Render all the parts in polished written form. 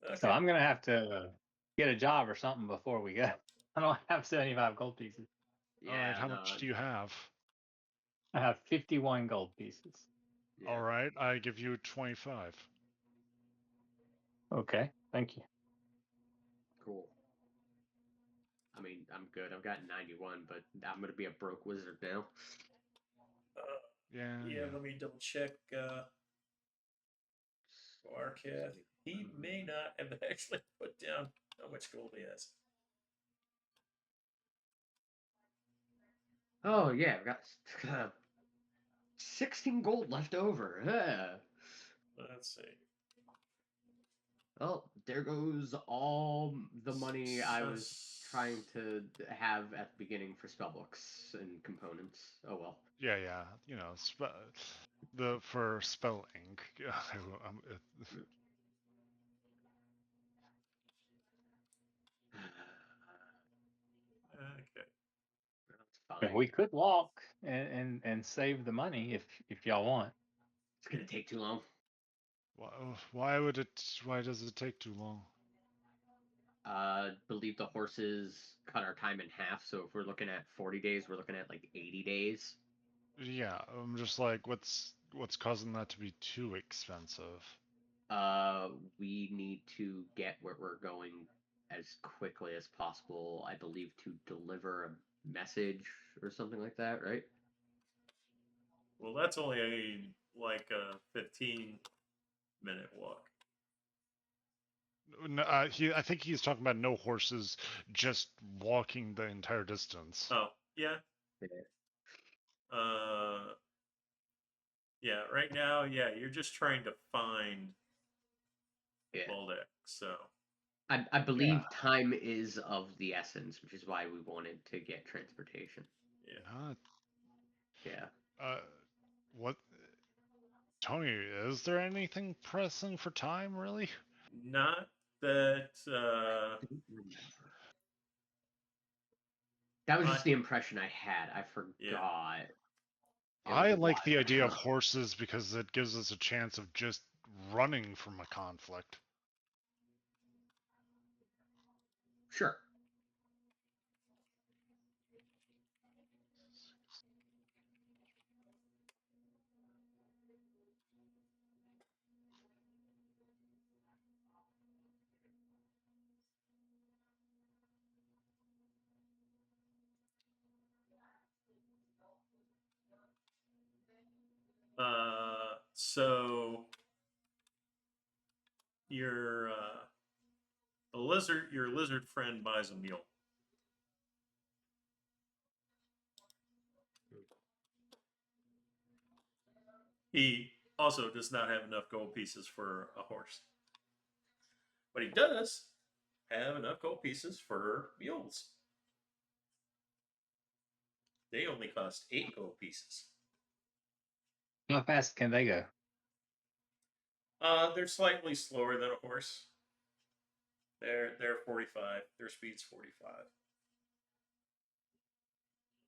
Okay. So I'm gonna have to get a job or something before we go. I don't have 75 gold pieces. Yeah, All right, how much do you have? I have 51 gold pieces. Yeah. All right, I give you 25. Okay, thank you. Cool. I mean, I'm good. I've got 91, but I'm gonna be a broke wizard now. Yeah. Let me double check. Arcath. He may not have actually put down how much gold he has. Oh yeah, I've got 16 gold left over. Let's see. Well, there goes all the money I was trying to have at the beginning for spellbooks and components. Oh well. Yeah, you know, for spelling. Okay. That's fine. We could walk and save the money if y'all want. It's gonna take too long. Why does it take too long? Believe the horses cut our time in half, so if we're looking at 40 days, we're looking at like 80 days. Yeah, I'm just like, what's causing that to be too expensive? We need to get where we're going as quickly as possible, I believe, to deliver a message or something like that, right? Well, that's only like a 15-minute walk. No, I think he's talking about no horses, just walking the entire distance. Oh, yeah. Yeah, right now, you're just trying to find Bulldak, so. I believe time is of the essence, which is why we wanted to get transportation. Yeah. What? Tony, is there anything pressing for time, really? Not that. That was just the impression I had. I forgot. Yeah. I like the idea of horses because it gives us a chance of just running from a conflict. Sure. So your lizard friend buys a mule. He also does not have enough gold pieces for a horse. But he does have enough gold pieces for mules. They only cost 8 gold pieces. How fast can they go? They're slightly slower than a horse. They're 45. Their speed's 45.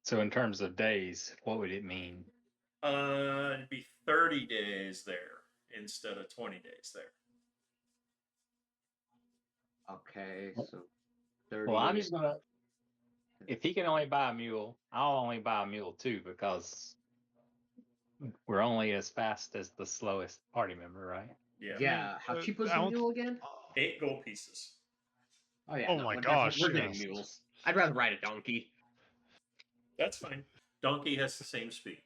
So in terms of days, what would it mean? It'd be 30 days there instead of 20 days there. Okay, so 30. Well, I'm just gonna. If he can only buy a mule, I'll only buy a mule too, because we're only as fast as the slowest party member, right? Yeah. How cheap was the mule again? 8 gold pieces. Oh yeah. Oh my gosh, we're getting mules. I'd rather ride a donkey. That's fine. Donkey has the same speed.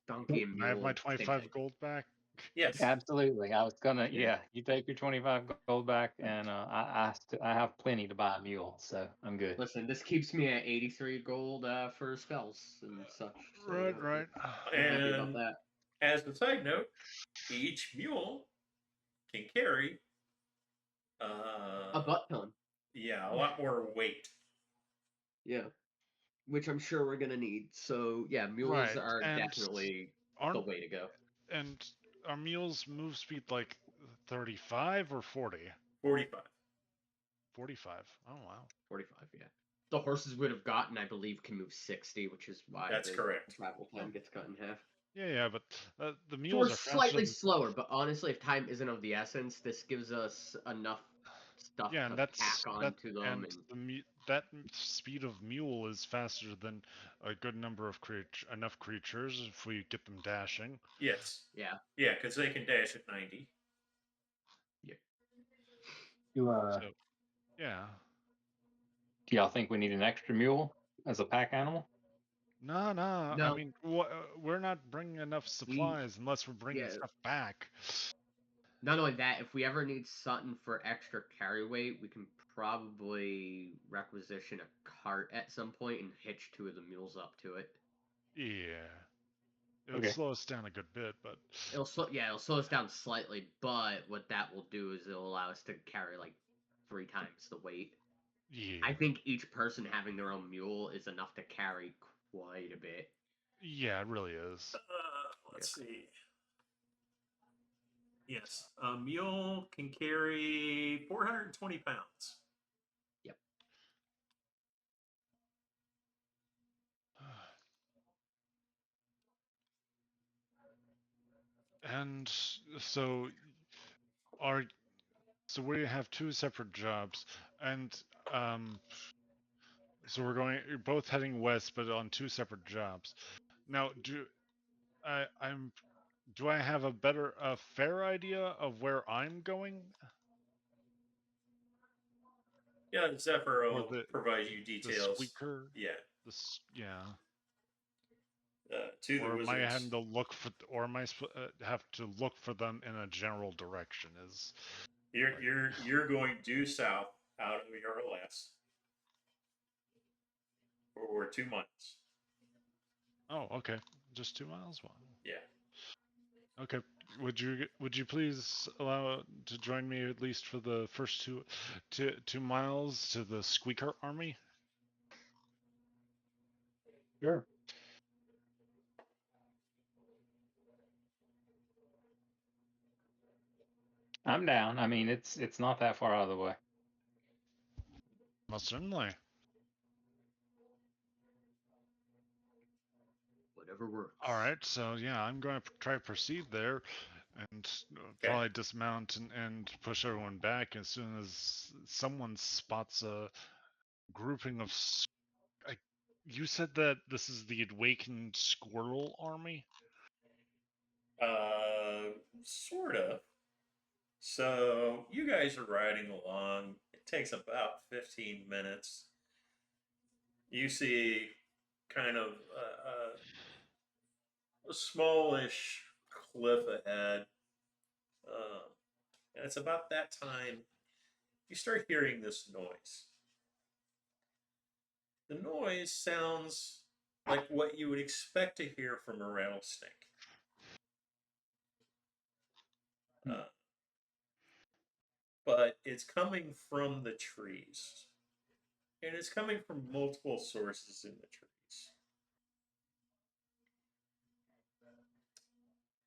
Donkey and mule. I have my 25 gold back. Yes. Absolutely. I was gonna. Yeah, you take your 25 gold back, and I have plenty to buy a mule, so I'm good. Listen, this keeps me at 83 gold for spells and such. So Right. I'm happy about that. As a side note, each mule can carry a butt ton. Yeah, a lot more weight. Yeah, which I'm sure we're gonna need. So yeah, mules are definitely the way to go. And are mules move speed like 35 or 40? 45. 45. Oh wow. 45. Yeah. The horses would have gotten, I believe, can move 60, which is why that's correct. Travel time gets cut in half. Yeah, but the So mules we're are faster slightly than... slower, but honestly, if time isn't of the essence, this gives us enough stuff Yeah, to and pack onto them, and that speed of mule is faster than a good number of enough creatures if we get them dashing. Yes. yeah. Yeah, because they can dash at 90. Do So, yeah. y'all think we need an extra mule as a pack animal? No. I No. mean, we're not bringing enough supplies unless we're bringing yeah. stuff back. Not only that, if we ever need something for extra carry weight, we can probably requisition a cart at some point and hitch 2 of the mules up to it. Yeah. It would Okay. slow us down a good bit, but It'll slow us down slightly, but what that will do is it'll allow us to carry like 3 times the weight. yeah. I think each person having their own mule is enough to carry quite a bit. Yeah, it really is. Let's see. Yes, a mule can carry 420 pounds. Yep. And so we have 2 separate jobs, and so we're both heading west, but on 2 separate jobs. Now, do I have a fair idea of where I'm going? Yeah, Zephyr Or will provide you the details. Squeaker? Yeah. Yeah. To the Or am I wizards. having to look for, or am I have to look for them in a general direction? You're going due south out of your LS for 2 months. Oh, okay. Just 2 miles. Wow. Yeah. Okay. Would you please allow to join me at least for the first 2 miles to the Squeaker Army? Sure. I'm down. I mean, it's not that far out of the way. Most certainly. Whatever works. All right. So yeah, I'm going to try to proceed there, and probably dismount and push everyone back as soon as someone spots a grouping of. You said that this is the awakened squirrel army? Sort of. So you guys are riding along. It takes about 15 minutes. You see kind of a smallish cliff ahead. And it's about that time you start hearing this noise. The noise sounds like what you would expect to hear from a rattlesnake. But it's coming from the trees. And it's coming from multiple sources in the trees.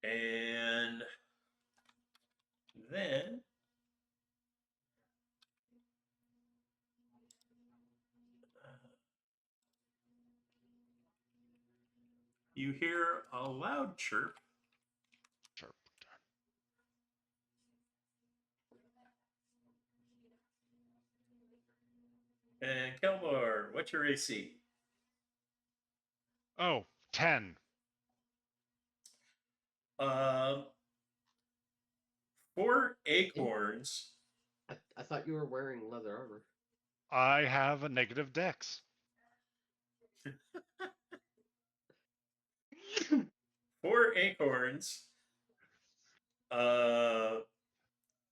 And then you hear a loud chirp. Chirp. And Kelmar, what's your AC? Oh, 10. 4 acorns. I thought you were wearing leather armor. I have a negative dex. 4 acorns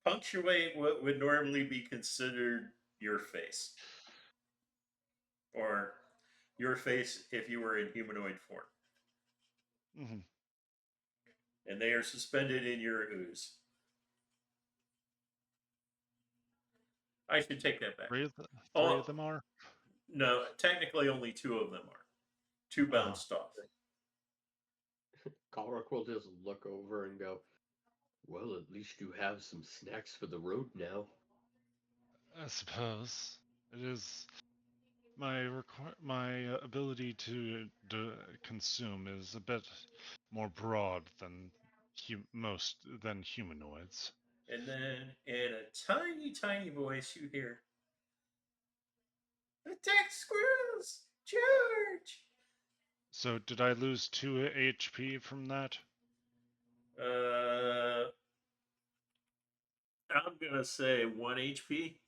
punctuate what would normally be considered your face. Or your face if you were in humanoid form. Mm-hmm. And they are suspended in your ooze. I should take that back. Three of them are? No, technically only 2 of them are. 2 bounced off. Kalrock will just look over and go, well, at least you have some snacks for the road now. I suppose. It is my ability to consume is a bit more broad than most than humanoids. And then in a tiny, tiny voice, you hear, "Attack squirrels! Charge!" So did I lose 2 HP from that? I'm gonna say 1 HP.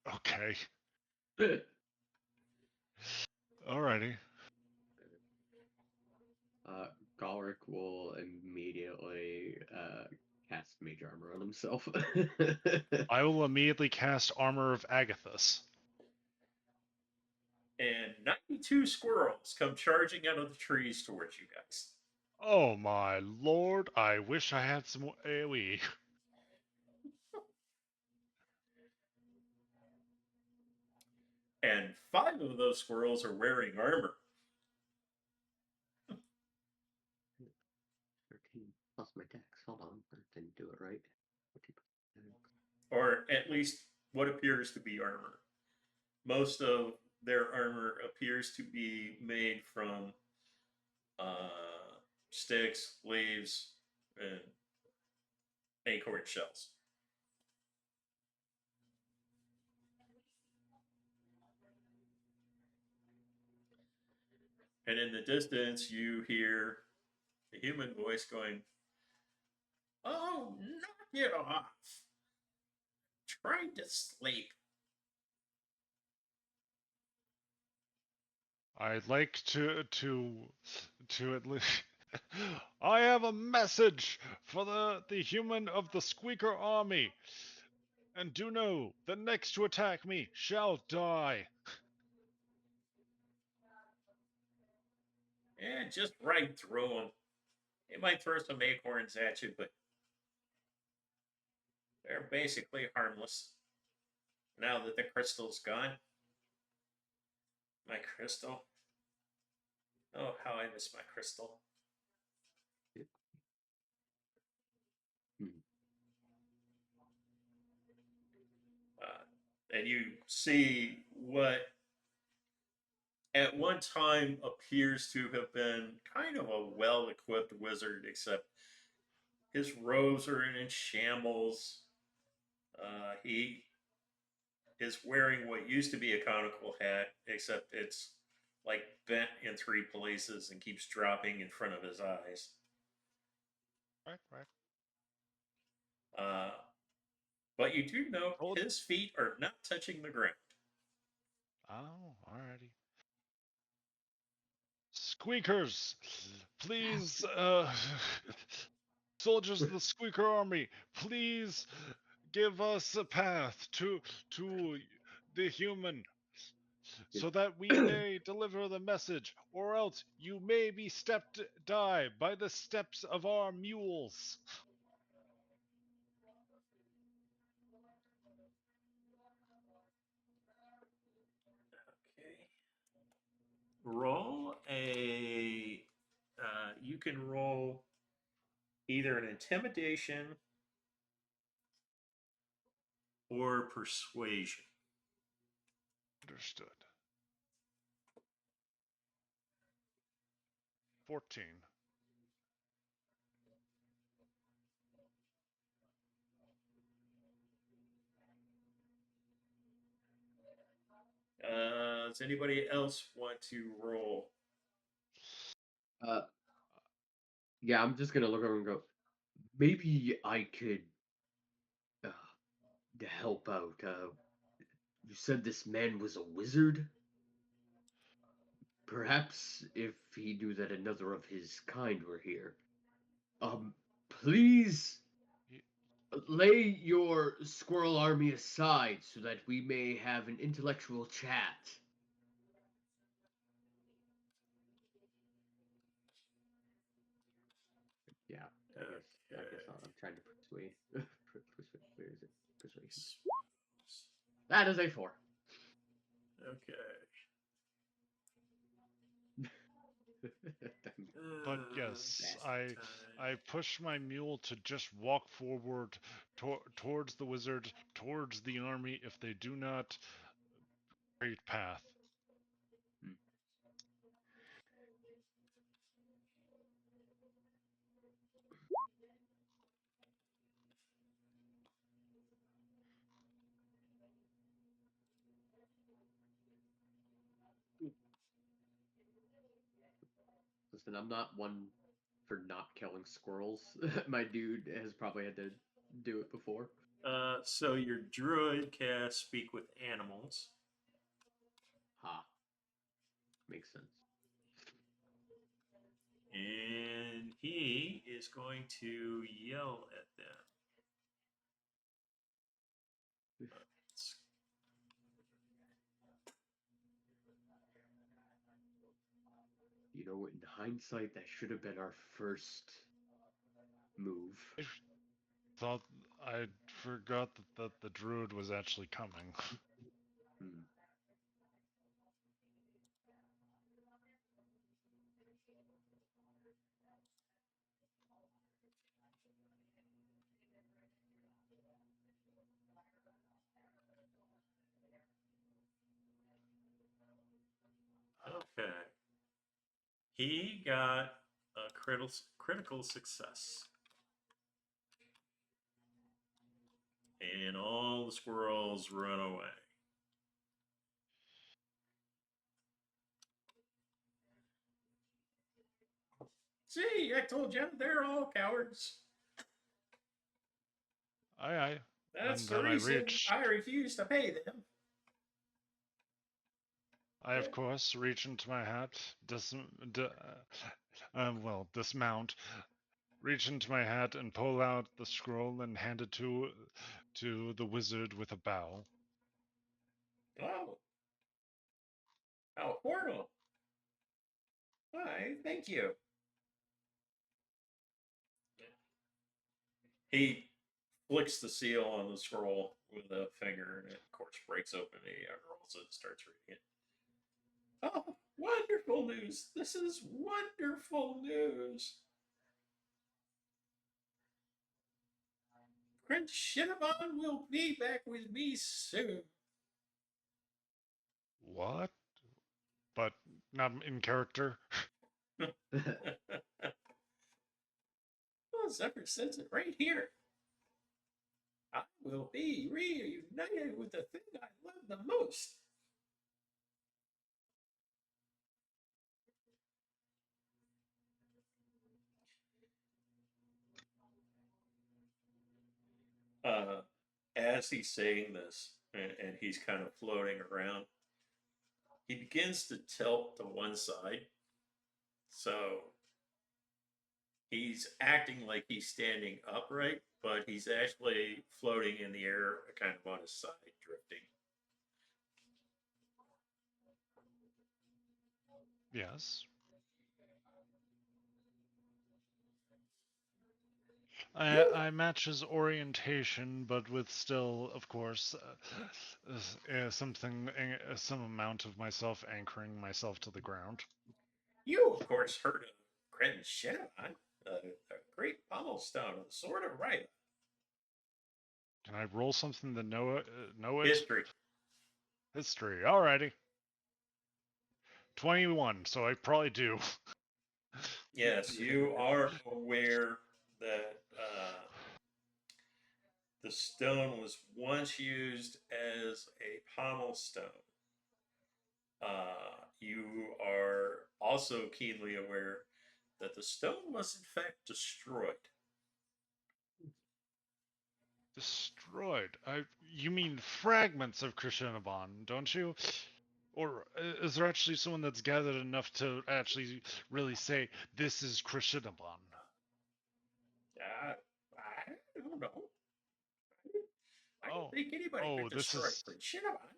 Okay. Alrighty. Galric will immediately cast Mage Armor on himself. I will immediately cast Armor of Agathis. And 92 squirrels come charging out of the trees towards you guys. Oh my lord, I wish I had some AoE. And 5 of those squirrels are wearing armor. 13 plus my dex. Hold on, I didn't do it right. 14 plus dex. Or at least what appears to be armor. Most of their armor appears to be made from sticks, leaves, and acorn shells. And in the distance, you hear the human voice going, "Oh, knock it off! Trying to sleep." I'd like to at least. I have a message for the human of the Squeaker Army, and do know the next to attack me shall die. And just right through them. They might throw some acorns at you, but they're basically harmless. Now that the crystal's gone. My crystal. Oh, how I miss my crystal. And you see what at one time appears to have been kind of a well-equipped wizard, except his robes are in shambles. He is wearing what used to be a conical hat, except it's like bent in 3 places and keeps dropping in front of his eyes. Right. But you do know Hold- his feet are not touching the ground. Oh, alrighty. Squeakers, please, soldiers of the Squeaker Army, please give us a path to the human, so that we may deliver the message, or else you may be die by the steps of our mules. Okay. Roll a. You can roll either an intimidation or persuasion. Understood. 14. Does anybody else want to roll? Yeah, I'm just gonna look over and go, maybe I could help out. You said this man was a wizard? Perhaps if he knew that another of his kind were here. Please lay your squirrel army aside so that we may have an intellectual chat. Yeah, I guess I'm trying to persuade. Where is it? Persuasion. That is a 4. Okay. But yes, I push my mule to just walk forward towards the wizard, towards the army if they do not create path. Listen, I'm not one for not killing squirrels. My dude has probably had to do it before. So your druid can speak with animals. Ha. Makes sense. And he is going to yell at them. You know, in hindsight, that should have been our first move. Thought I forgot that the druid was actually coming. Hmm. Okay. He got a critical success. And all the squirrels run away. See, I told you, they're all cowards. Aye. That's And the then I reason reach. I refuse to pay them. I, of course, reach into my hat, dismount, reach into my hat and pull out the scroll and hand it to the wizard with a bow. Oh. How horrible. Why, thank you. He flicks the seal on the scroll with a finger, and it, of course, breaks open. He unrolls it and starts reading it. Oh, wonderful news! This is wonderful news! Prince Shinabon will be back with me soon. What? But not in character. Well, Zephyr says it right here. I will be reunited with the thing I love the most. As he's saying this, and he's kind of floating around, he begins to tilt to one side. So he's acting like he's standing upright, but he's actually floating in the air, kind of on his side, drifting. Yes. I match his orientation, but with still, of course, some amount of myself anchoring myself to the ground. You, of course, heard of Prince Shinabon, the great pommel stone of the Sword of Ryla. Can I roll something to know it? History. History. Alrighty. 21. So I probably do. Yes, you are aware that the stone was once used as a pommel stone. You are also keenly aware that the stone was in fact destroyed. Destroyed. You mean fragments of Krishnabon, don't you? Or is there actually someone that's gathered enough to actually really say this is Krishnabon? I don't know. I don't think anybody could this destroy is. Prince Shinabon.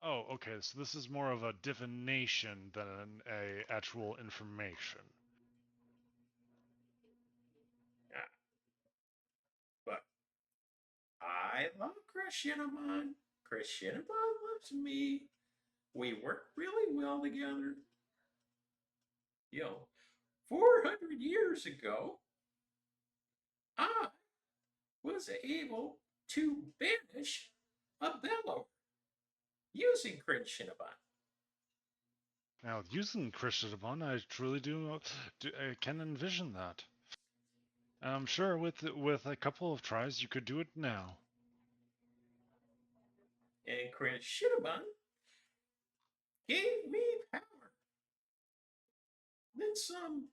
Oh, okay. So this is more of a divination than a actual information. Yeah. But I love Krishnabon. Krishnabon loves me. We work really well together. 400 years ago, I was able to banish a bellower using Krishnabon. Now, using Krishnabon, I truly I can envision that. And I'm sure with a couple of tries, you could do it now. And Krishnabon gave me power. then some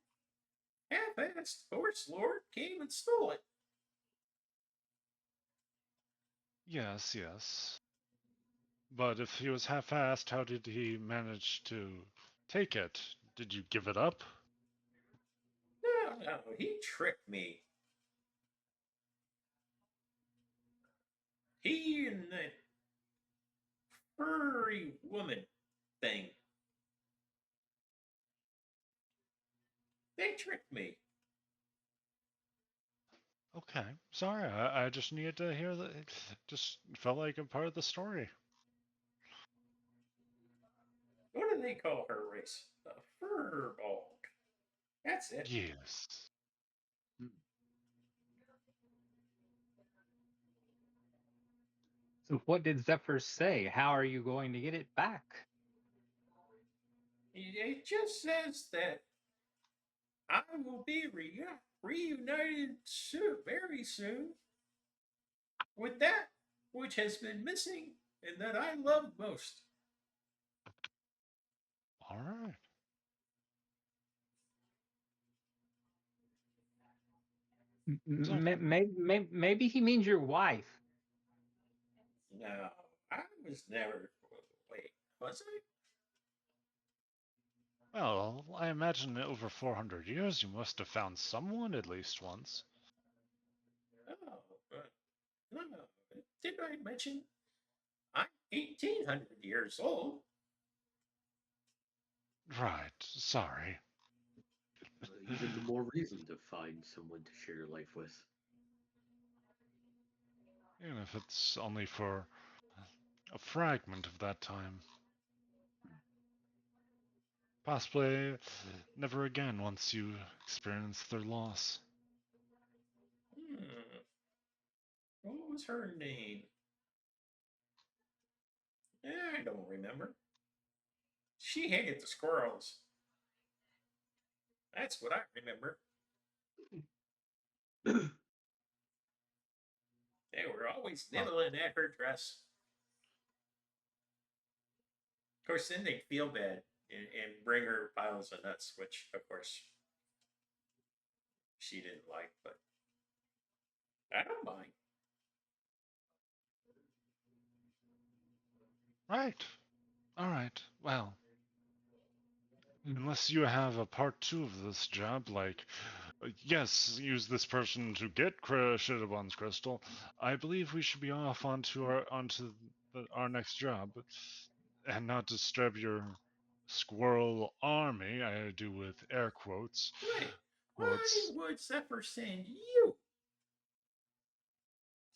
half-assed horse lord came and stole it. Yes, yes. But if he was half-assed, how did he manage to take it? Did you give it up? No, he tricked me. He and that furry woman thing. They tricked me. Okay, sorry. I just needed to hear that. It just felt like a part of the story. What do they call her race? A furball. That's it. Yes. So what did Zephyr say? How are you going to get it back? It just says that I will be reunited soon, very soon, with that which has been missing and that I love most. All right. So, Maybe he means your wife. No, I was never. Wait, was I? well, I imagine in over 400 years you must have found someone at least once. Oh, no. Did I mention I'm 1,800 years old? Right, sorry. Even the more reason to find someone to share your life with. Even if it's only for a fragment of that time. Possibly never again once you experience their loss. What was her name? I don't remember. She hated the squirrels. That's what I remember. They were always nibbling at her dress. Of course, then they'd feel bad and bring her piles of nuts, which, of course, she didn't like, but I don't mind. Right. Alright, well. Unless you have a part 2 of this job, like, yes, use this person to get Shadowbond's crystal, I believe we should be off onto our next job, and not disturb your squirrel army. I do with air quotes. Wait, why Quotes. would Zephyr send you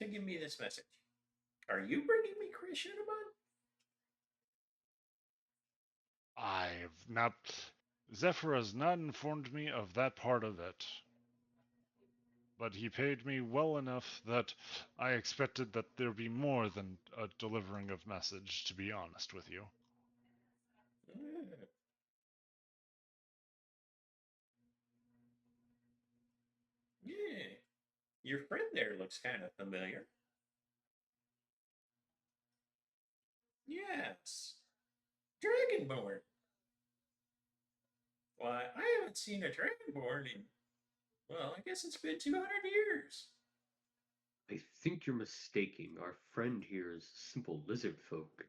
to give me this message? Are you bringing me Shadowbond? I've not. Zephyr has not informed me of that part of it. But he paid me well enough that I expected that there'd be more than a delivering of message, to be honest with you. Yeah. Your friend there looks kind of familiar. Yes. Dragonborn. Why, I haven't seen a dragonborn in, well, I guess it's been 200 years. I think you're mistaking. Our friend here is simple lizard folk.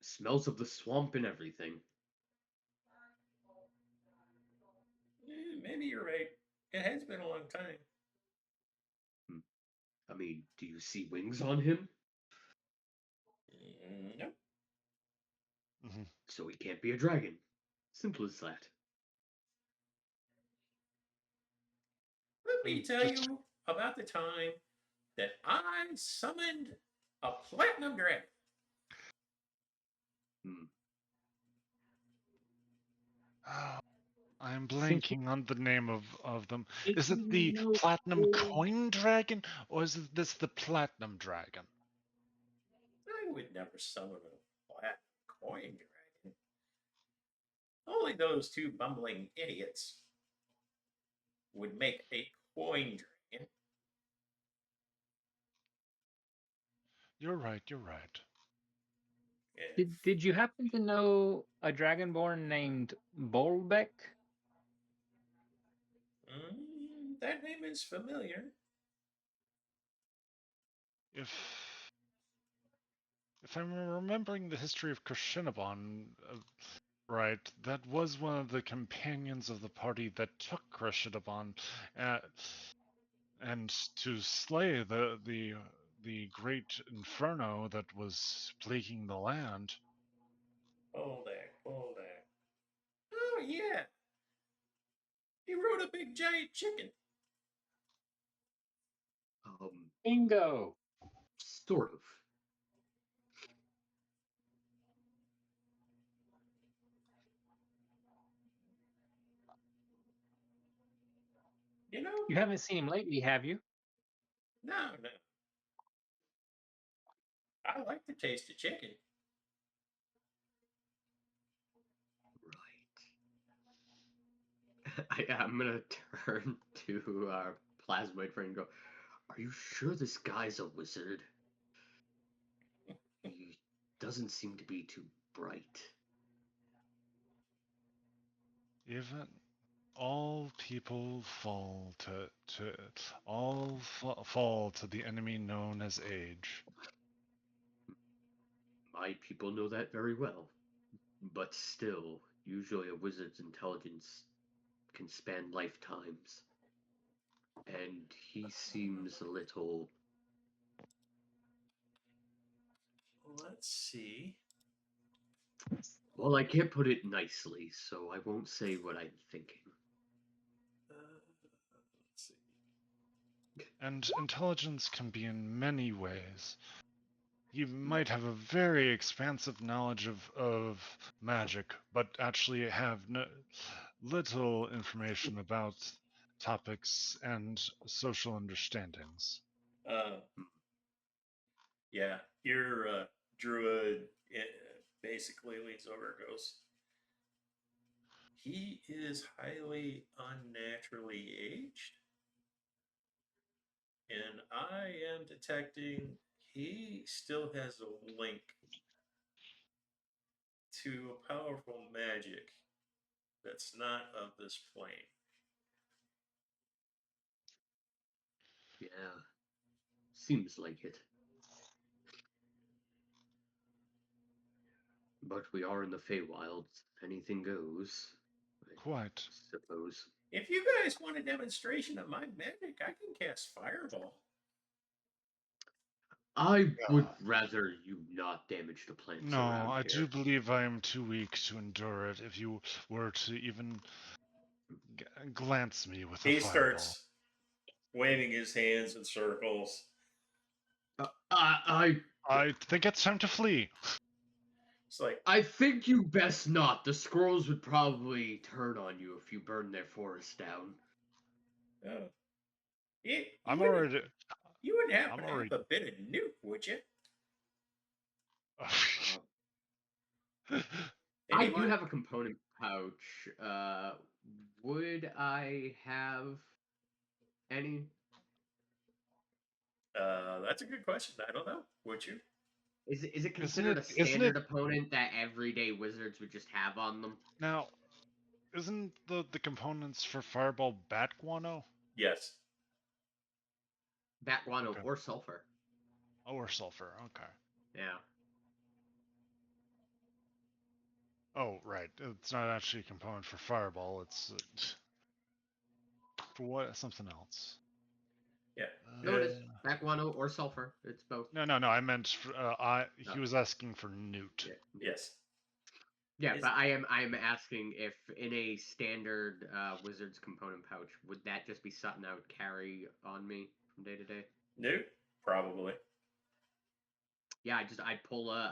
Smells of the swamp and everything. Maybe you're right. It has been a long time. I mean, do you see wings on him? No. So he can't be a dragon. Simple as that. Let me tell you about the time that I summoned a platinum dragon. Oh, I'm blanking on the name of them. Is it the Platinum Coin Dragon, or is this the Platinum Dragon? I would never summon a platinum coin dragon. Only those two bumbling idiots would make a coin dragon. You're right, you're right. Yeah. Did you happen to know a dragonborn named Bulldak? That name is familiar. If I'm remembering the history of Krishinabon right, that was one of the companions of the party that took Krishinabon, and to slay the great inferno that was plaguing the land. Bulldak. Oh, yeah. He rode a big giant chicken. Bingo! Sort of. You know? You haven't seen him lately, have you? No. I like the taste of chicken. Right. I'm gonna turn to Plasmoid friend and go, are you sure this guy's a wizard? He doesn't seem to be too bright. Even all people fall fall to the enemy known as age. My people know that very well. But still, usually a wizard's intelligence can span lifetimes. And he seems a little... Let's see. Well, I can't put it nicely, so I won't say what I'm thinking. Let's see. And intelligence can be in many ways. You might have a very expansive knowledge of magic, but actually have little information about topics and social understandings. Yeah, your druid basically leans over and goes, he is highly unnaturally aged. And I am detecting he still has a link to a powerful magic that's not of this plane. Yeah, seems like it. But we are in the Feywild. Anything goes. Quite. I suppose. If you guys want a demonstration of my magic, I can cast Fireball. I would rather you not damage the plants No, around I here. do believe I am too weak to endure it if you were to even glance me with a He fireball. starts waving his hands in circles. I think it's time to flee. It's like, I think you best not. The squirrels would probably turn on you if you burn their forest down. oh. I'm already. You wouldn't happen I'm to already. have a bit of nuke, would you? I do have a component pouch. Would I have any? That's a good question. I don't know. Would you? Is it considered a standard opponent that everyday wizards would just have on them? Now, isn't the components for Fireball bat guano? Yes. Bat guano or sulfur. Oh, or sulfur. Okay. Yeah. Oh, right. It's not actually a component for Fireball. It's for what? Something else. Yeah. No, it is. Bat guano or sulfur. It's both. No. I meant he was asking for newt. Yeah. Yes. Yeah, but I am asking if in a standard wizard's component pouch, would that just be something I would carry on me from day to day? Nuke? Probably. Yeah, I pull a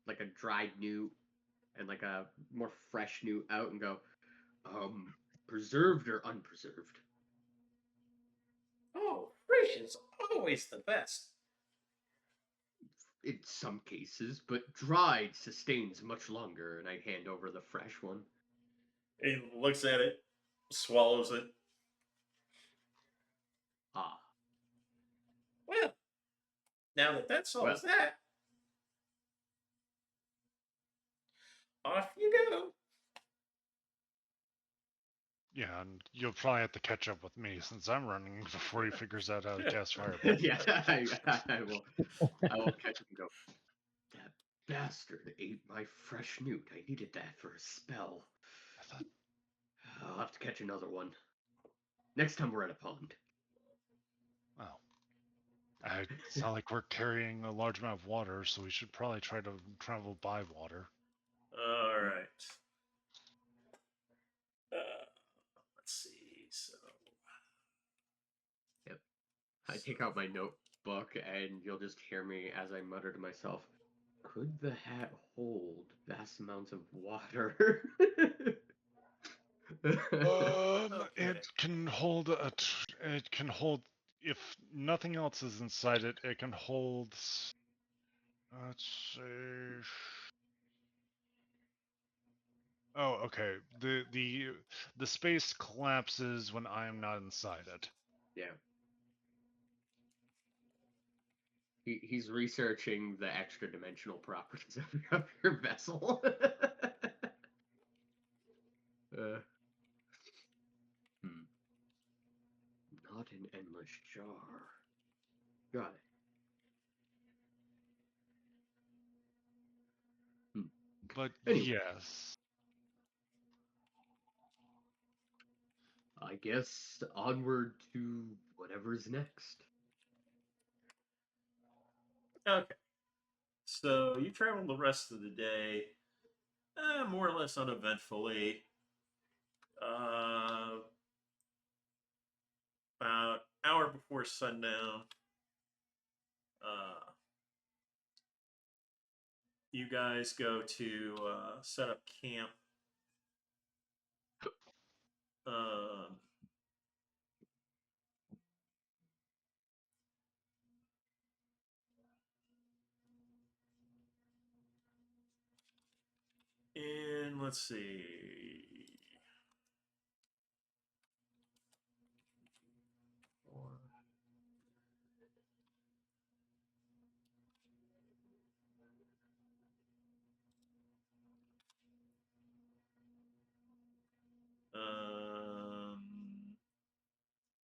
like a dried newt and like a more fresh newt out and go, preserved or unpreserved? Oh, fresh is always the best. In some cases, but dried sustains much longer, and I hand over the fresh one. He looks at it, swallows it. Ah. Well, now that solves that, off you go. Yeah, and you'll probably have to catch up with me since I'm running before he figures out how to cast fireball. Yeah, I will. I will catch him and go. That bastard ate my fresh newt. I needed that for a spell. I thought, I'll have to catch another one. Next time we're at a pond. oh, it's not like we're carrying a large amount of water, so we should probably try to travel by water. All right. Let's see. So. I take out my notebook, and you'll just hear me as I mutter to myself, could the hat hold vast amounts of water? Okay. It can hold it can hold, if nothing else is inside it, it can hold, let's see. Oh, okay. The space collapses when I am not inside it. Yeah. He's researching the extra dimensional properties of your vessel. Not an endless jar. Got it. But Anyway. yes. I guess onward to whatever's next. Okay. So you travel the rest of the day, more or less uneventfully. About hour before sundown, you guys go to set up camp. And let's see.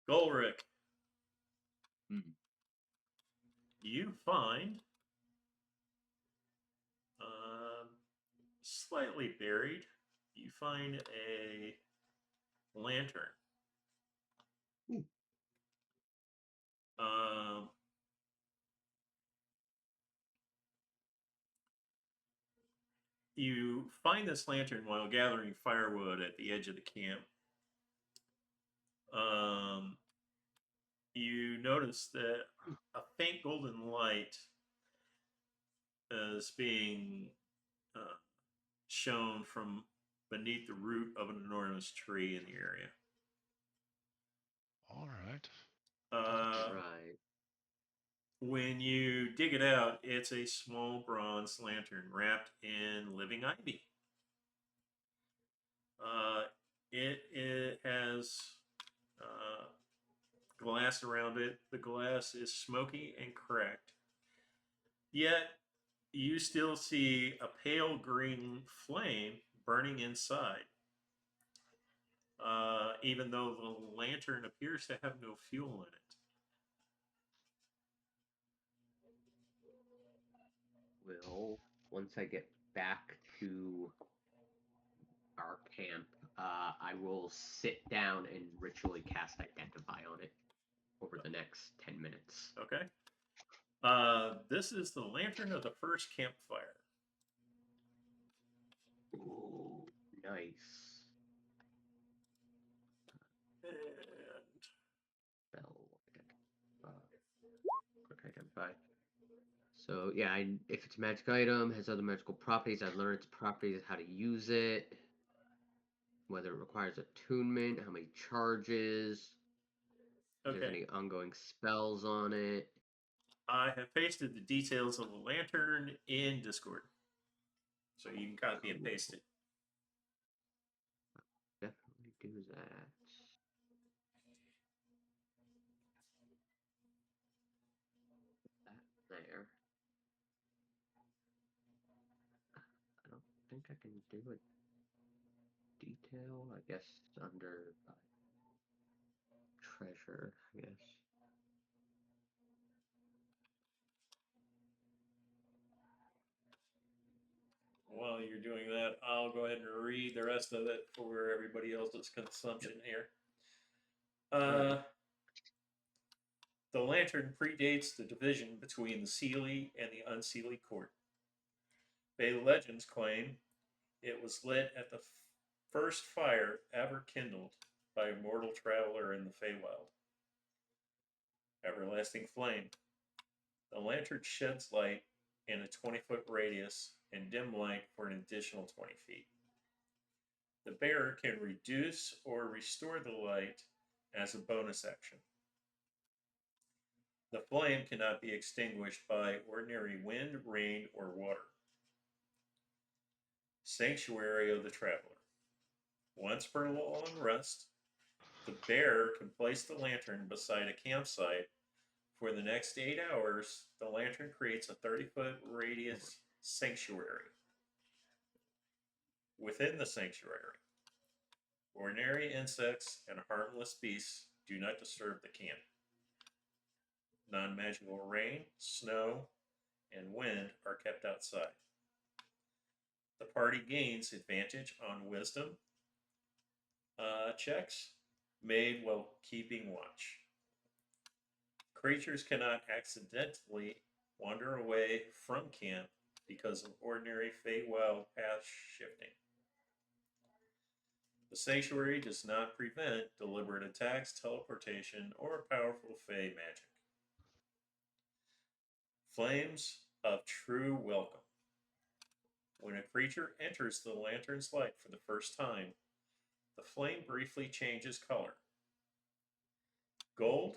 Golrick, you find slightly buried, you find a lantern. You find this lantern while gathering firewood at the edge of the camp. You notice that a faint golden light is being shown from beneath the root of an enormous tree in the area. All right. Right. When you dig it out, it's a small bronze lantern wrapped in living ivy. It has glass around it. The glass is smoky and cracked. Yet, you still see a pale green flame burning inside. Even though the lantern appears to have no fuel in it. Well, once I get back to our camp, I will sit down and ritually cast Identify on it over the next 10 minutes. Okay. This is the lantern of the First Campfire. Ooh, nice. And Spell quick identify. So yeah, if it's a magic item, has other magical properties, I learn its properties, how to use it, whether it requires attunement, how many charges, if there's any ongoing spells on it. I have pasted the details of the lantern in Discord. So you can copy and paste it. Definitely do that. Put that there. I don't think think I can do a detail, I guess, under treasure, I guess. While you're doing that, I'll go ahead and read the rest of it for everybody else's consumption here. The lantern predates the division between the Seelie and the Unseelie court. Bay legends claim it was lit at the first fire ever kindled by a mortal traveler in the Feywild. Everlasting flame. The lantern sheds light in a 20-foot radius and dim light for an additional 20 feet. The bearer can reduce or restore the light as a bonus action. The flame cannot be extinguished by ordinary wind, rain, or water. Sanctuary of the Traveler. Once per long rest, the bearer can place the lantern beside a campsite. For the next 8 hours, the lantern creates a 30-foot radius sanctuary. Within the sanctuary, ordinary insects and harmless beasts do not disturb the camp. Non-magical rain, snow, and wind are kept outside. The party gains advantage on wisdom checks made while keeping watch. Creatures cannot accidentally wander away from camp because of ordinary Feywild path shifting. The sanctuary does not prevent deliberate attacks, teleportation, or powerful Fey magic. Flames of true welcome. When a creature enters the lantern's light for the first time, the flame briefly changes color. Gold,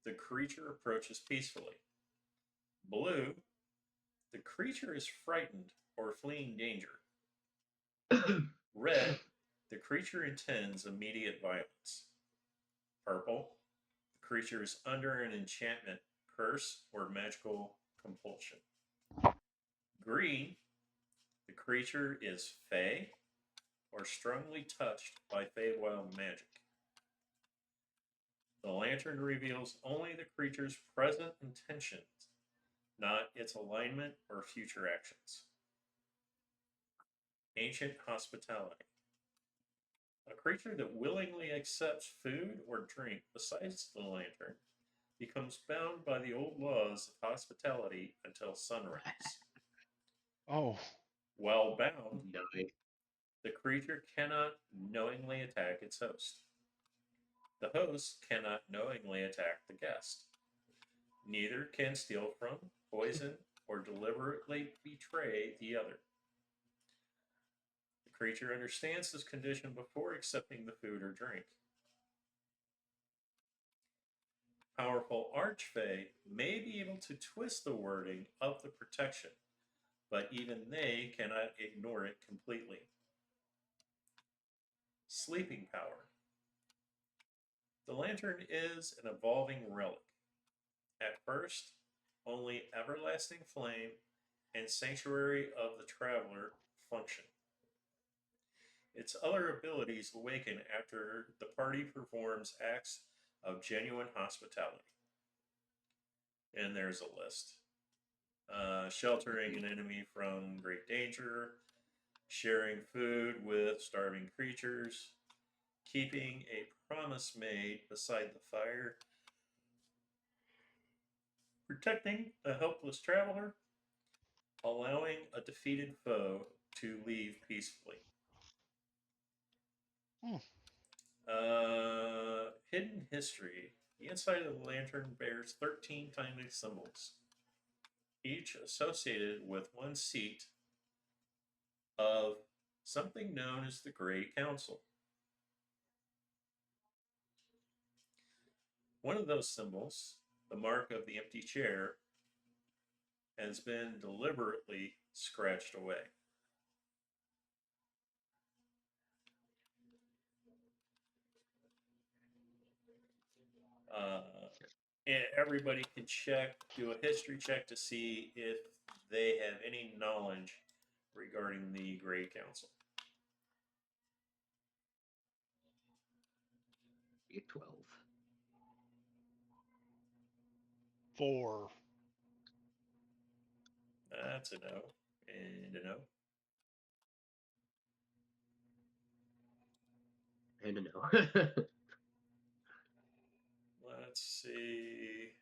the creature approaches peacefully. Blue, the creature is frightened or fleeing danger. Red, the creature intends immediate violence. Purple, the creature is under an enchantment, curse, or magical compulsion. Green, the creature is fey or strongly touched by Feywild magic. The lantern reveals only the creature's present intentions, not its alignment or future actions. Ancient hospitality. A creature that willingly accepts food or drink besides the lantern becomes bound by the old laws of hospitality until sunrise. Oh, While bound, Nice. the creature cannot knowingly attack its host. The host cannot knowingly attack the guest. Neither can steal from, poison, or deliberately betray the other. The creature understands this condition before accepting the food or drink. Powerful archfey may be able to twist the wording of the protection, but even they cannot ignore it completely. Sleeping power. The lantern is an evolving relic. At first, only everlasting flame and sanctuary of the traveler function. Its other abilities awaken after the party performs acts of genuine hospitality. And there's a list. Sheltering an enemy from great danger, sharing food with starving creatures, keeping a promise made beside the fire, protecting a helpless traveler, allowing a defeated foe to leave peacefully. Hidden history. The inside of the lantern bears 13 tiny symbols, each associated with one seat of something known as the Great Council. One of those symbols, the mark of the empty chair, has been deliberately scratched away. Everybody can check, do a history check to see if they have any knowledge regarding the Grey Council. Get 12. 4. That's a no. And a no. And a no. Let's see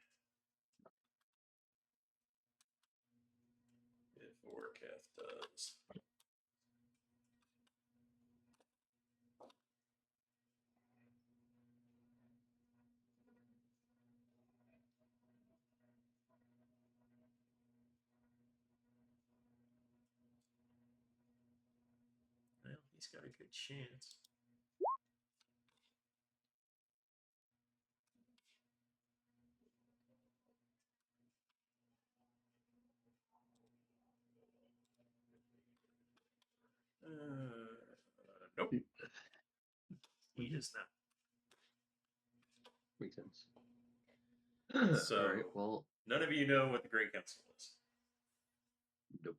if Orcath does. Well, he's got a good chance. Nope. He does not. Makes sense. So, all right, well, none of you know what the Great Council is. nope.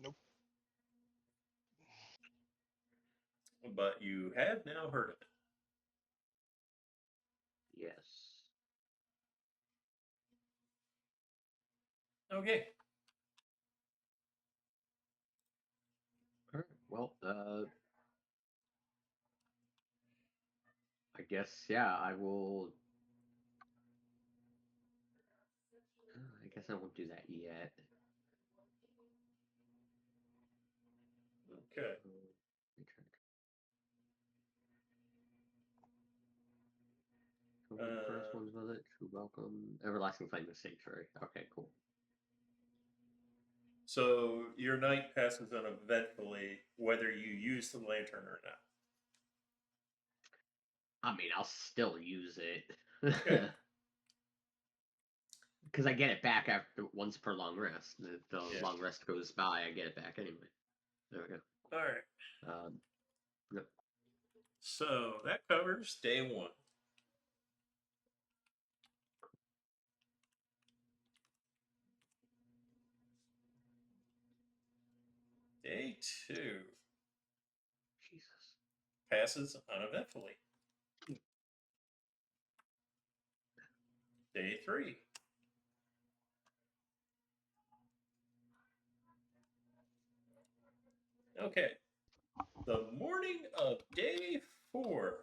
Nope. But you have now heard of it. Yes. Okay. All right, well, I guess, yeah, I will. I guess I won't do that yet. Okay. First one's with it. True welcome. Everlasting flame is sanctuary. Okay, cool. So your night passes uneventfully, whether you use the lantern or not. I mean, I'll still use it. Okay. Because I get it back after once per long rest. If the Yeah. long rest goes by, I get it back anyway. There we go. All right. Yep. So that covers day 1. Day 2 Jesus. passes uneventfully. Day 3. Okay. The morning of day 4.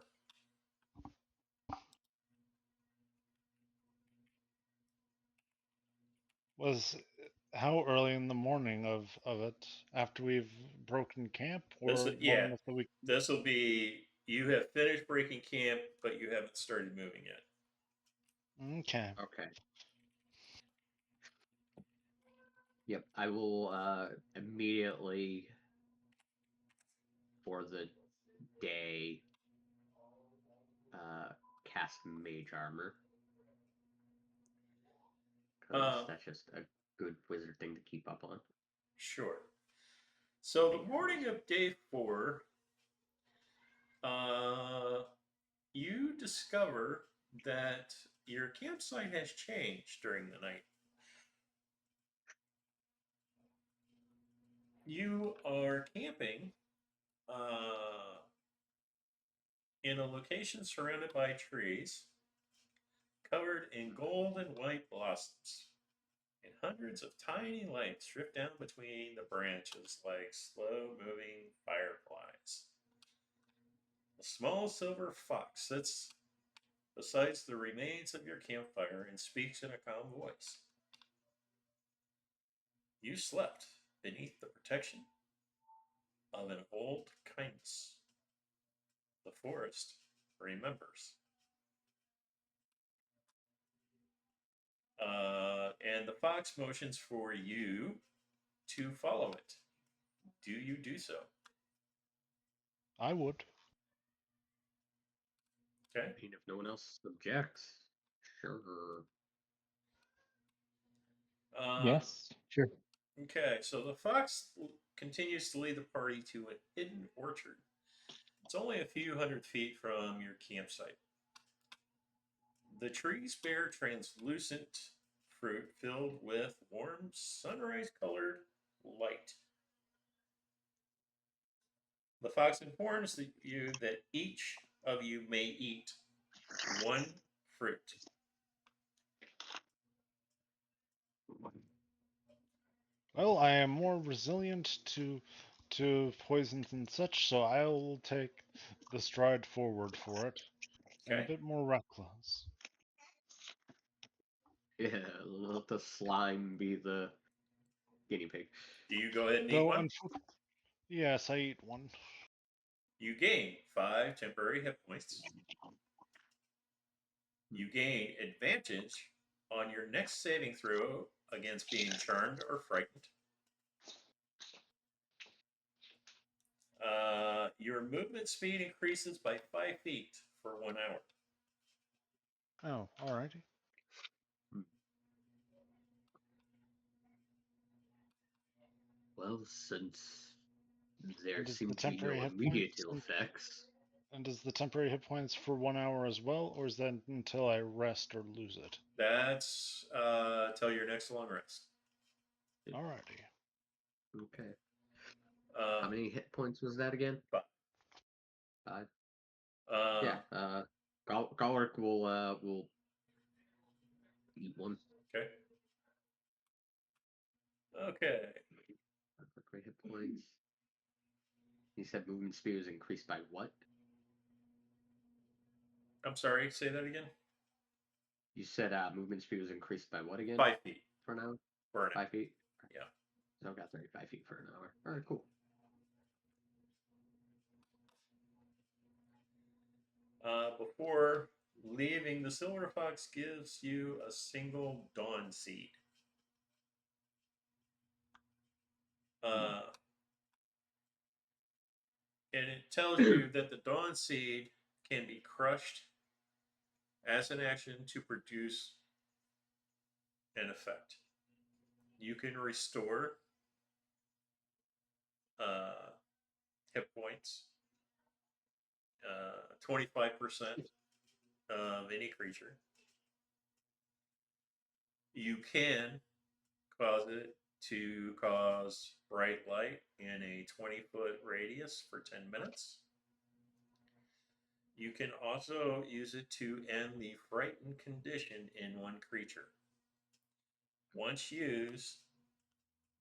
Was how early in the morning of it? After we've broken camp, or This is- long yeah. enough that we? This will be, you have finished breaking camp, but you haven't started moving yet. Okay. Okay. Yep, I will immediately for the day cast mage armor. Because that's just a good wizard thing to keep up on. Sure. So the morning of day 4, you discover that your campsite has changed during the night. You are camping in a location surrounded by trees, covered in gold and white blossoms, and hundreds of tiny lights drift down between the branches like slow-moving fireflies. A small silver fox sits beside the remains of your campfire and speaks in a calm voice. You slept beneath the protection of an old kindness. The forest remembers. And the fox motions for you to follow it. Do you do so? I would. Okay. I mean, if no one else objects, sure. Yes, sure. Okay, so the fox continues to lead the party to an hidden orchard. It's only a few hundred feet from your campsite. The trees bear translucent fruit filled with warm sunrise-colored light. The fox informs you that each of you may eat one fruit. Well, I am more resilient to poisons and such, so I'll take the stride forward for it, and a Okay. bit more reckless. Yeah, let the slime be the guinea pig. Do you go ahead and eat Though, one? yes, I eat one. You gain 5 temporary hit points. You gain advantage on your next saving throw against being charmed or frightened. Your movement speed increases by 5 feet for 1 hour. Oh, alrighty. Well, since there And does seem the to be no temporary hit immediate points ill effects, and does the temporary hit points for 1 hour as well, or is that until I rest or lose it? That's till your next long rest. Alrighty. okay. How many hit points was that again? 5. 5. Uh, Yeah. Galric will eat one. Okay. Okay. Great hit points. You said movement speed is increased by what? I'm sorry. Say that again. You said movement speed was increased by what again? 5 feet. For an hour? Burn it. 5 feet? Yeah. So I've got 35 feet for an hour. Alright, cool. Before leaving, the silver fox gives you a single dawn seed. And it tells you that the dawn seed can be crushed as an action to produce an effect. You can restore hit points, 25% of any creature. You can cause it to cause bright light in a 20-foot radius for 10 minutes. You can also use it to end the frightened condition in one creature. Once used,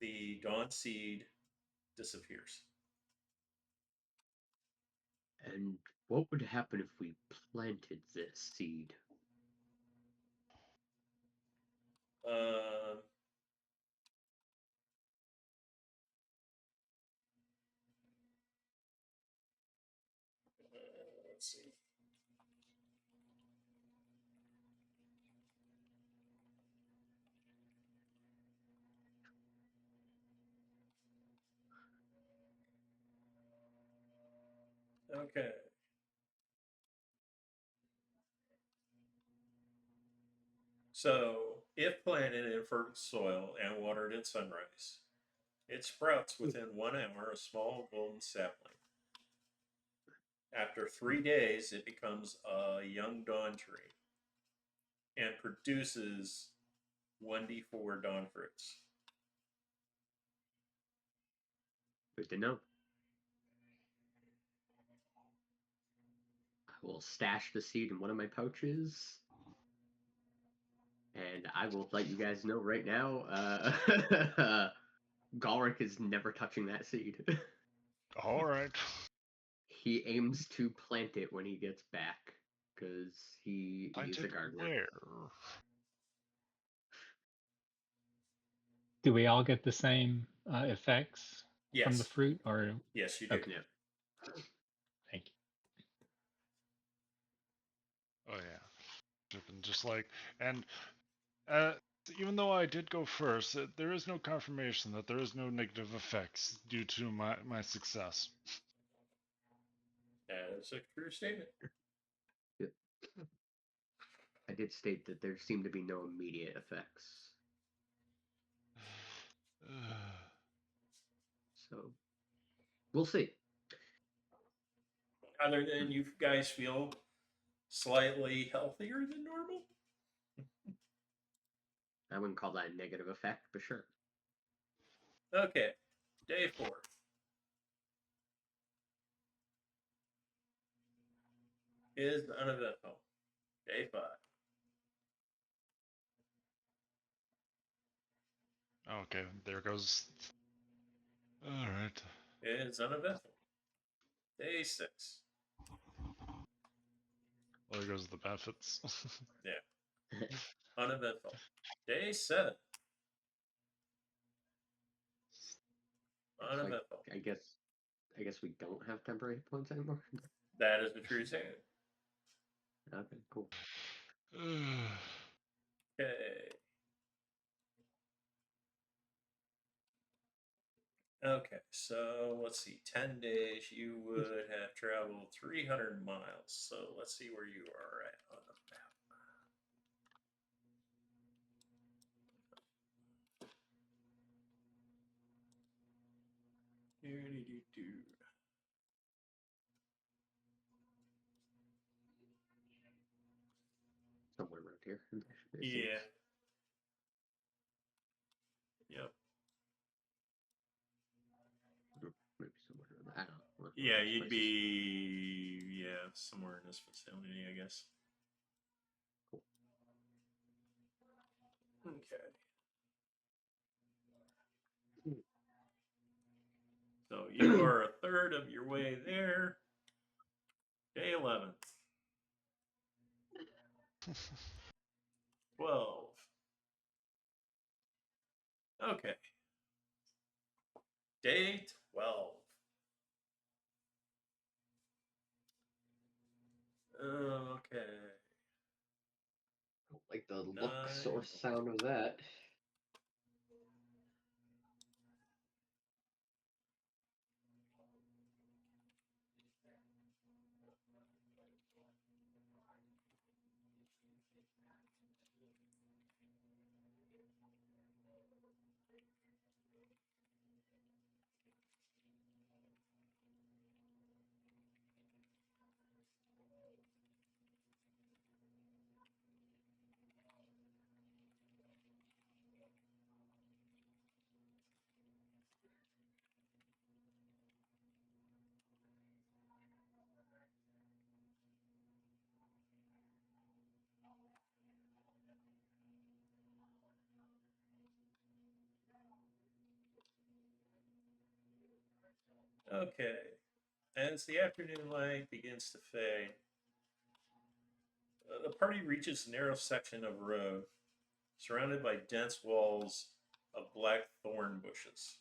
the dawn seed disappears. And what would happen if we planted this seed? Let's see. Okay. So, if planted in fertile soil and watered at sunrise, it sprouts within 1 hour a small golden sapling. After 3 days, it becomes a young dawn tree and produces 1d4 dawn fruits. Good to know. I will stash the seed in one of my pouches. And I will let you guys know right now, Galric is never touching that seed. Alright. He aims to plant it when he gets back, because he's a Planted gardener. where? Do we all get the same effects from the Yes. fruit, or Yes, you do. okay? Yeah. Thank you. Oh yeah. Just like, and even though I did go first, there is no confirmation that there is no negative effects due to my success. That's a true statement. I did state that there seem to be no immediate effects. So, we'll see. Other than you guys feel slightly healthier than normal? I wouldn't call that a negative effect, but sure. Okay, day 4. is uneventful. Day 5 Okay, there goes. All right. is uneventful. Day 6 Well, there goes the benefits. uneventful. Day 7 Like, uneventful. I guess we don't have temporary hit points anymore. That is the true statement. Okay, cool. Okay. Okay, so let's see. 10 days, you would have traveled 300 miles. So let's see where you are at on the map. Do-do-do-do. Somewhere around here. Yeah. Yep. Maybe somewhere around that. I don't know. Yeah, Those you'd places. be somewhere in this vicinity, I guess. Cool. Okay. Hmm. So you are a third of your way there. Day 11. 12. Okay. Day 12. Okay. Don't like the looks or 9. sound of that. Okay. As the afternoon light begins to fade, the party reaches a narrow section of road surrounded by dense walls of black thorn bushes.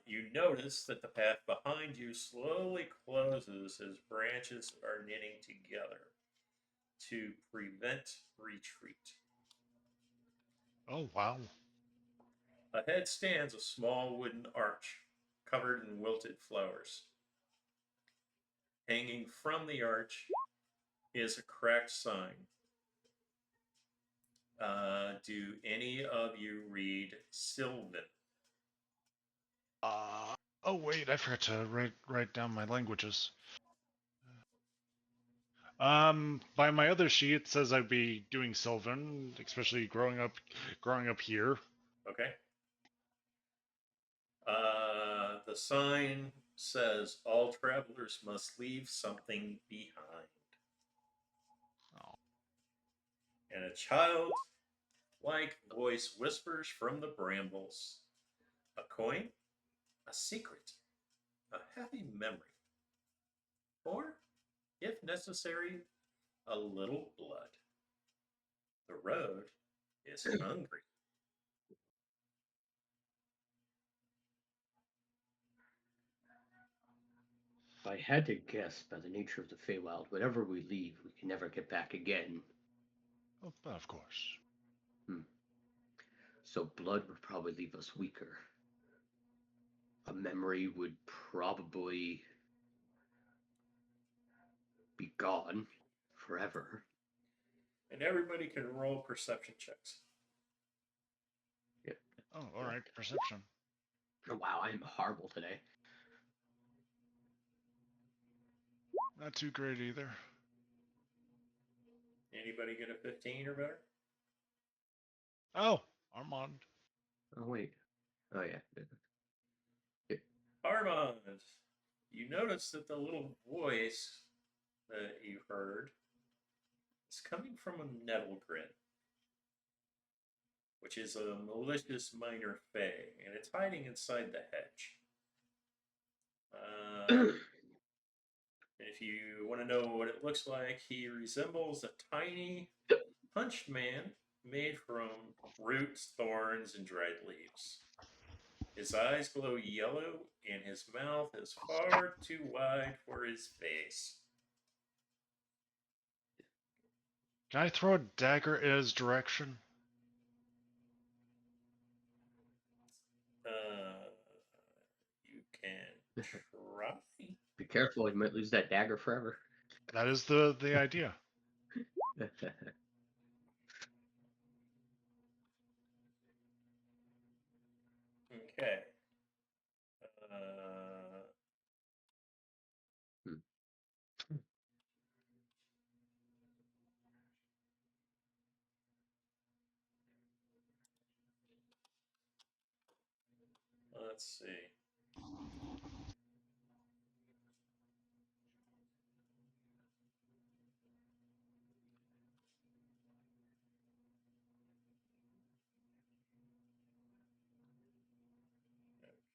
You notice that the path behind you slowly closes as branches are knitting together to prevent retreat. Oh, wow. Ahead stands a small wooden arch covered in wilted flowers. Hanging from the arch is a cracked sign. Do any of you read Sylvan? Oh, wait, I forgot to write down my languages. By my other sheet, it says I'd be doing Sylvan, especially growing up here. Okay. The sign says all travelers must leave something behind. Oh. And a child-like voice whispers from the brambles. A coin, a secret, a happy memory. Or, if necessary, a little blood. The road is hungry. If I had to guess, by the nature of the Feywild, whenever we leave, we can never get back again. Oh, of course. So blood would probably leave us weaker. A memory would probably be gone forever. And everybody can roll perception checks. Yep. Oh, all right. Perception. Oh, wow, I am horrible today. Not too great either. Anybody get a 15 or better? Oh, Armand. Oh, wait. Oh, yeah. Armand, you notice that the little voice that you heard is coming from a nettle grin, which is a malicious minor fey, and it's hiding inside the hedge. If you want to know what it looks like, he resembles a tiny, hunched man made from roots, thorns, and dried leaves. His eyes glow yellow, and his mouth is far too wide for his face. Can I throw a dagger in his direction? You can try. Be careful, you might lose that dagger forever. That is the idea. Okay. Let's see.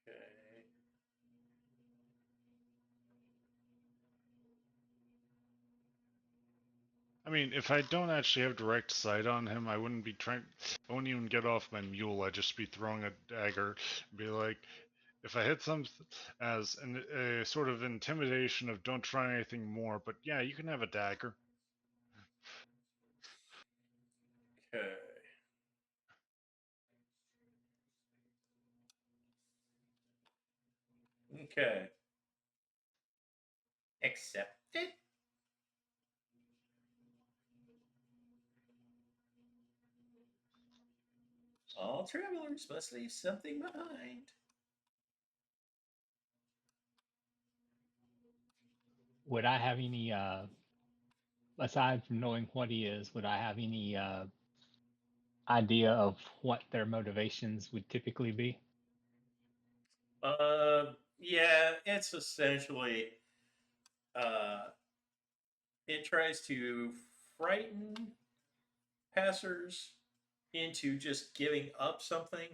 Okay. I mean, if I don't actually have direct sight on him, I wouldn't be trying. I wouldn't even get off my mule. I'd just be throwing a dagger, and be like, if I hit some as a sort of intimidation of don't try anything more. But yeah, you can have a dagger. Okay. Okay. Accepted. All travelers must leave something behind. Would I have any, aside from knowing what he is, would I have any idea of what their motivations would typically be? Yeah, it's essentially, it tries to frighten passers into just giving up something.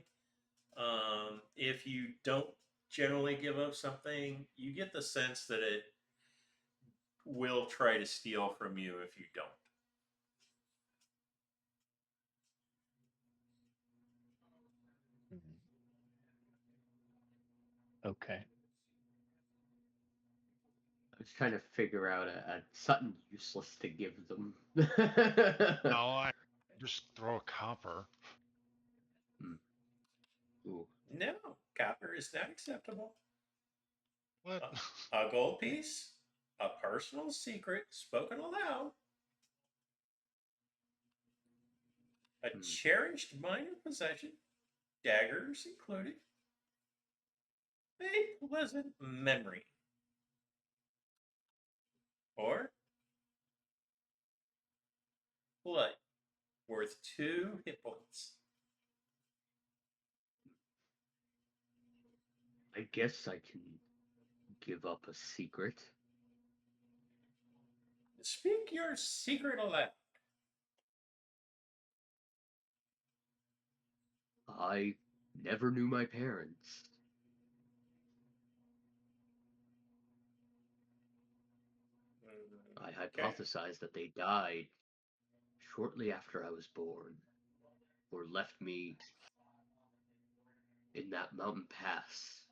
If you don't generally give up something, you get the sense that it will try to steal from you if you don't. Okay. I was trying to figure out something useless to give them. No, I just throw a copper. Ooh. No, copper is not acceptable. What? A gold piece, a personal secret spoken aloud, a cherished minor possession, daggers included, a pleasant memory, or blood worth 2 hit points. I guess I can give up a secret. Speak your secret aloud. I never knew my parents. I hypothesized that they died shortly after I was born, or left me in that mountain pass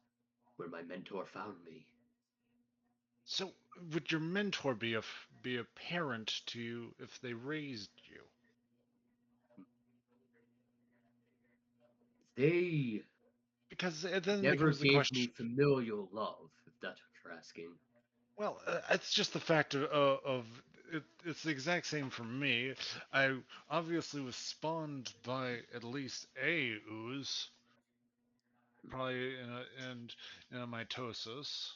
where my mentor found me. So, would your mentor be a parent to you if they raised you? They Because it then never becomes the gave me question. familial love, if that's what you're asking. Well, it's just the fact of it, it's the exact same for me. I obviously was spawned by at least a ooze, probably in a mitosis.